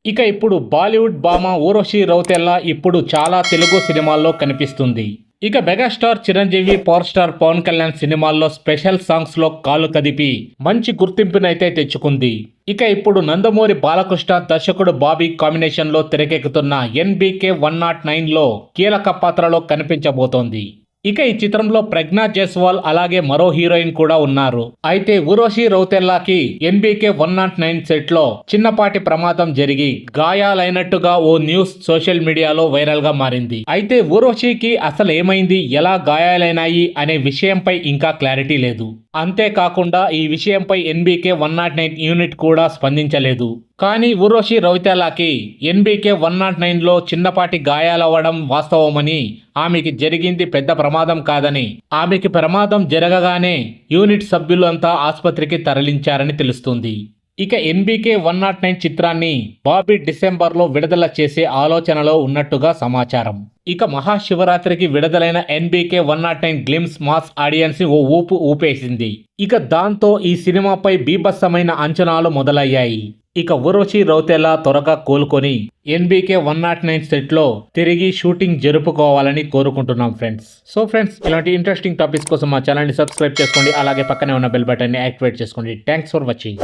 ఇక ఇప్పుడు బాలీవుడ్ భామ ఊర్వశి రౌతెల్లా ఇప్పుడు చాలా తెలుగు సినిమాల్లో కనిపిస్తుంది. ఇక megastar Chiranjeevi, power star Pawan Kalyan సినిమాల్లో స్పెషల్ సాంగ్స్ లో కాలు కదిపి మంచి గుర్తింపునైతే తెచ్చుకుంది. ఇక ఇప్పుడు నందమూరి బాలకృష్ణ దర్శకుడు బాబీ కాంబినేషన్ లో తెరకెక్కుతున్న NBK 109 లో కీలక పాత్రలో కనిపించబోతోంది. ఇక ఈ చిత్రంలో ప్రజ్ఞా జైస్వాల్ అలాగే మరో హీరోయిన్ కూడా ఉన్నారు. అయితే ఊర్వశి రౌతెల్లాకి NBK 109 సెట్ లో చిన్నపాటి ప్రమాదం జరిగి గాయాలైనట్టుగా ఓ న్యూస్ సోషల్ మీడియాలో వైరల్ గా మారింది. అయితే ఊర్వశికి అసలు ఏమైంది, ఎలా గాయాలైనాయి అనే విషయంపై ఇంకా క్లారిటీ లేదు. అంతేకాకుండా ఈ విషయంపై NBK 109 యూనిట్ కూడా స్పందించలేదు. కానీ ఊర్వశి రౌతెల్లాకి NBK 109 లో చిన్నపాటి గాయాలవ్వడం వాస్తవమని, ఆమెకి జరిగింది పెద్ద ప్రమాదం కాదని, ఆమెకి ప్రమాదం జరగగానే యూనిట్ సభ్యులు అంతా ఆసుపత్రికి తరలించారని తెలుస్తుంది. ఇక NBK 109 చిత్రాన్ని బాబీ డిసెంబర్లో విడుదల చేసే ఆలోచనలో ఉన్నట్టుగా సమాచారం. ఇక మహాశివరాత్రికి విడుదలైన NBK 109 గ్లిమ్స్ మాస్ ఆడియన్స్ ని ఓ ఊపు ఊపేసింది. ఇక దాంతో ఈ సినిమాపై బీభత్సమైన అంచనాలు మొదలయ్యాయి. ఇక ఊర్వశి రౌతెల్లా త్వరగా కోలుకొని NBK 109 సెట్ లో తిరిగి షూటింగ్ జరుపుకోవాలని కోరుకుంటున్నాం ఫ్రెండ్స్. సో ఫ్రెండ్స్, ఇలాంటి ఇంట్రెస్టింగ్ టాపిక్స్ కోసం మా ఛానల్ ని సబ్స్క్రైబ్ చేసుకోండి, అలాగే పక్కనే ఉన్న బెల్ బటన్ ని యాక్టివేట్ చేసుకోండి. Thanks for watching.